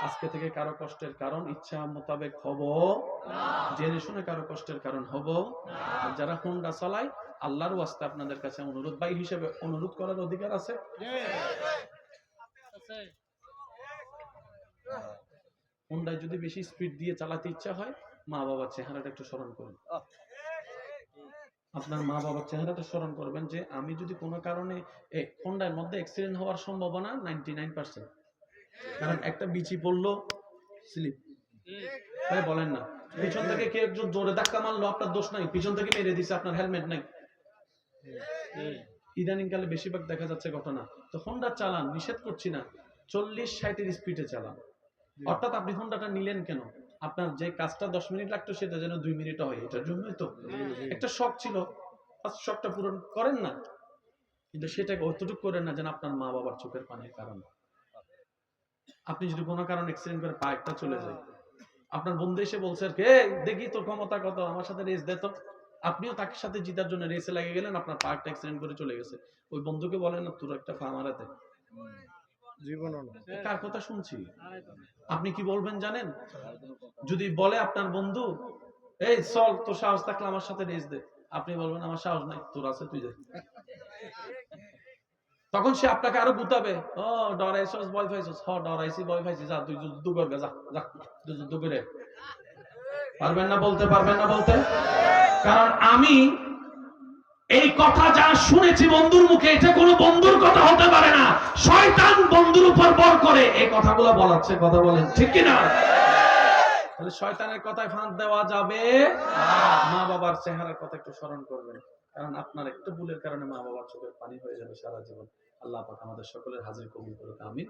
আজকে থেকে কারো কষ্টের কারণ ইচ্ছা মোতাবেক হব না, জেনে শুনে কারো কষ্টের কারণ হব না। আর যারা হুন্ডা চালায়, আল্লাহর ওয়াস্তে আপনাদের কাছে অনুরোধ, ভাই হিসেবে অনুরোধ করার অধিকার আছে? হুন্ডায় যদি বেশি স্পিড দিয়ে চালাতে ইচ্ছা হয়, মা বাবার চেহারাটা একটু স্মরণ করুন। আপনার মা বাবার চেহারাটা স্মরণ করবেন যে আমি যদি কোনো কারণে হুন্ডার মধ্যে অ্যাক্সিডেন্ট হওয়ার সম্ভাবনা 99%, কারণ একটা বিচি পড়লো, স্লিপ। ভাই বলেন না, পিছন থেকে কেউ একজন জোরে ধাক্কা মারলো, আপনার দোষ নাই, পিছন থেকে মেরে দিছে, আপনার হেলমেট নাই। ইদানিং কালে বেশিরভাগ দেখা যাচ্ছে ঘটনা। তো হুন্ডা চালান, নিষেধ করছি না, 40-60 স্পিডে চালান। অর্থাৎ আপনি হুন্ডাটা নিলেন কেন? আপনার যে কাজটা 10 মিনিট লাগতো সেটা যেন 2 মিনিটে হয়, এটার জন্যই তো। একটা শখ ছিল, শখটা পূরণ করেন না, কিন্তু সেটাকে অতটুকু করেন না যেন আপনার মা বাবার চোখের পানির কারণ। আপনি যদি কোনো কারণে অ্যাক্সিডেন্ট করে পায়েরটা চলে যায়, আপনার বন্ধু এসে বলছে কে দেখি তোর ক্ষমতা কত, আমার সাথে রেস দে তো, আপনিও তার সাথে জিতার জন্য রেসে লেগে গেলেন, আপনার পায়েরটা অ্যাক্সিডেন্ট করে চলে গেছে। ওই বন্ধুকে বলেন না তোর একটা পা মারাতে, জীবন কার কথা শুনছি? আপনি কি বলবেন জানেন? যদি বলে আপনার বন্ধু এই চল তোর সাহস থাকলে আমার সাথে রেস দে, আপনি বলবেন আমার সাহস নাই, তোর আছে তুই দে। তখন সে আপনাকে আরো গুতাবে, ও ডরাইছস ভয় পাইছস, হ ডরাইছি ভয় পাইছি, যা তুই যুদ্ধ করবে, যা যা যুদ্ধ করে। পারবেন না বলতে, পারবেন না বলতে? কারণ আমি এই কথা যা শুনেছি বন্ধুর মুখে, এটা কোনো বন্ধুর কথা হতে পারে না, শয়তান বন্ধুর উপর বর করে এই কথাগুলো বলাচ্ছে। কথা বলেন ঠিক কিনা? তাহলে শয়তানের কথায় ফাঁদ দেওয়া যাবে না। মা বাবার চেহারার কথা একটু স্মরণ করবেন, কারণ আপনার একটু ভুলের কারণে মা বাবার চোখের পানি হয়ে যাবে সারা জীবন। আল্লাহ পাক আমাদের সকলের হাজির কবুল করুক, আমিন।